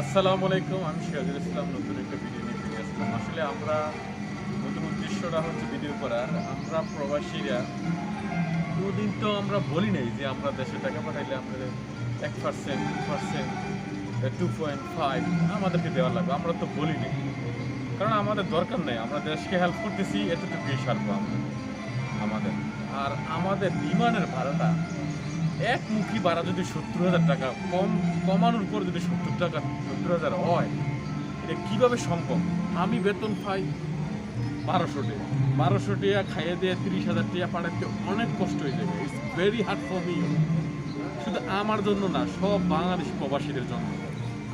আসসালামু আলাইকুম, আমি সিরাজুল ইসলাম নতুন একটা ভিডিও নিয়ে ফিরে আসলাম। আসলে আমরা নতুন উদ্দেশ্যটা হচ্ছে ভিডিও করার। আমরা প্রবাসীরা কোনোদিন তো আমরা বলি নাই যে আমরা দেশে টাকা পাঠাইলে আমাদের 1%, 2%, 2.5 আমাদেরকে দেওয়া লাগবে, আমরা তো বলি নাই। কারণ আমাদের দরকার নেই, আমরা দেশকে হেল্প করতেছি, এতটুকুই সারবো আমাদের। আর আমাদের বিমানের ভাড়াটা একমুখী ভাড়া যদি 70,000 টাকা কমানোর পর যদি 70,000 হয়, এটা কীভাবে সম্ভব? আমি বেতন পাই 1200 টাকা খাইয়ে দিয়ে 30,000 টাকা পাঠাতে অনেক কষ্ট হয়ে যাবে। It's very hard for me. শুধু আমার জন্য না, সব বাংলাদেশ প্রবাসীদের জন্য।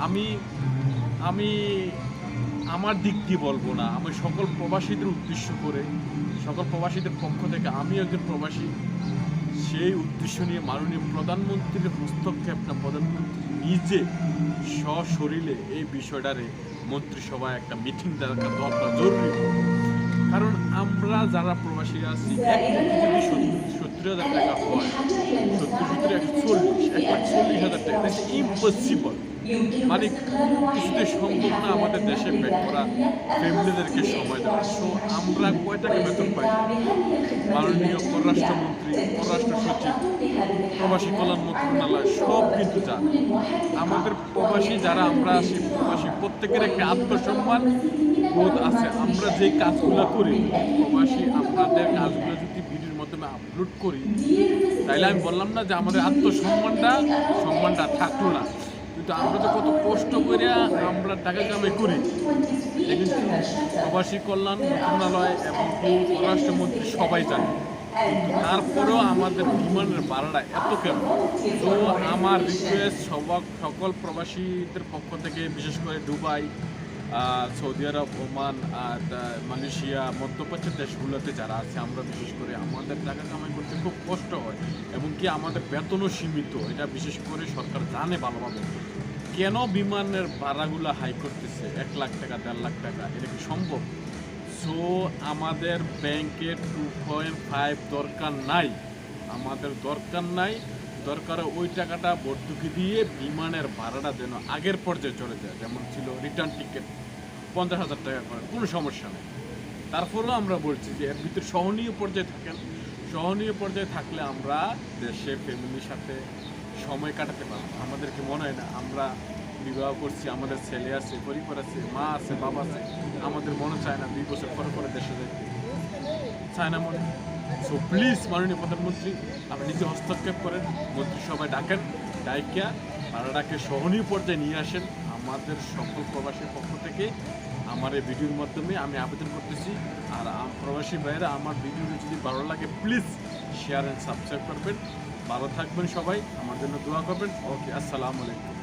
আমি আমি আমার দিক দিয়ে বলবো না, আমি সকল প্রবাসীদের উদ্দেশ্য করে, সকল প্রবাসীদের পক্ষ থেকে, আমি একজন প্রবাসী, সেই উদ্দেশ্য নিয়ে মাননীয় প্রধানমন্ত্রীর হস্তক্ষেপ না, প্রধানমন্ত্রী নিজে সশরীরে এই বিষয়টারে মন্ত্রিসভায় একটা মিটিং দরকার জরুরি। কারণ আমরা যারা প্রবাসী আছি, যদি 70,000 টাকা হয়, 1,40,000 টাকা, ইম্পসিবল। মানে কিছুতে সম্ভব না আমাদের দেশে ব্যাক করা, ফ্যামিলিদেরকে সময় দেওয়া। সো আমরা কয় টাকা বেতন পাই? মাননীয় পররাষ্ট্রমন্ত্রী, পররাষ্ট্র সচিব, প্রবাসী কল্যাণ মন্ত্রণালয় সব কিন্তু জানে। আমাদের প্রবাসী যারা আমরা আছি, প্রবাসী প্রত্যেকের একটা আত্মসম্মান বোধ আছে। আমরা যে কাজগুলো করি, প্রবাসী আপনাদের কাজগুলো যদি ভিডিওর মাধ্যমে আপলোড করি, তাইলে আমি বললাম না যে আমাদের সম্মানটা থাকলো না। কিন্তু আমরা তো কত কষ্ট করে আমরা টাকা কামাই করি, কিন্তু প্রবাসী কল্যাণ মন্ত্রণালয় এবং পররাষ্ট্রমন্ত্রী সবাই জানে। কিন্তু তারপরেও আমাদের বিমানের ভাড়াটা এত কেন? তো আমার রিকোয়েস্ট সকল প্রবাসীদের পক্ষ থেকে, বিশেষ করে দুবাই, সৌদি আরব, ওমান, মালয়েশিয়া, মধ্যপ্রাচ্যের দেশগুলোতে যারা আছে, আমরা বিশেষ করে আমাদের টাকা কামাই করতে খুব কষ্ট হয় এবং কি আমাদের বেতনও সীমিত। এটা বিশেষ করে সরকার জানে ভালোভাবে। কেন বিমানের ভাড়াগুলো হাই করতেছে 1 লাখ টাকা, 1.5 লাখ টাকা? এটা কি সম্ভব? সো আমাদের ব্যাংকের 2.5 দরকার নাই, আমাদের দরকার নাই। দরকার ওই টাকাটা ভর্তুকি দিয়ে বিমানের ভাড়াটা যেন আগের পর্যায়ে চলে যায়, যেমন ছিল রিটার্ন টিকিট 50,000 টাকা করে, কোনো সমস্যা নেই। তারপরেও আমরা বলছি যে এর ভিতরে সহনীয় পর্যায়ে থাকেন। সহনীয় পর্যায়ে থাকলে আমরা দেশে ফ্যামিলির সাথে সময় কাটাতে পারবো। আমাদেরকে মনে হয় না আমরা বিবাহ করছি, আমাদের ছেলে আছে, পরিবার আছে, মা আছে, বাবা আছে, আমাদের মনে চায় না 2 বছর পরে দেশে যাইতে, চায় না মনে। সো প্লিজ মাননীয় প্রধানমন্ত্রী, আপনি নিজে হস্তক্ষেপ করেন, মন্ত্রিসভায় ডাকেন, ডাইকিয়া ভাড়াটাকে সহনীয় পর্যায়ে নিয়ে আসেন। আমাদের সকল প্রবাসীর পক্ষ থেকে আমার এই ভিডিওর মাধ্যমে আমি আবেদন করতেছি। আর প্রবাসী ভাইয়েরা, আমার ভিডিওটি যদি ভালো লাগে প্লিজ শেয়ার অ্যান্ড সাবস্ক্রাইব করবেন। ভালো থাকবেন সবাই, আমার জন্য দোয়া করবেন। ওকে, আসসালামু আলাইকুম।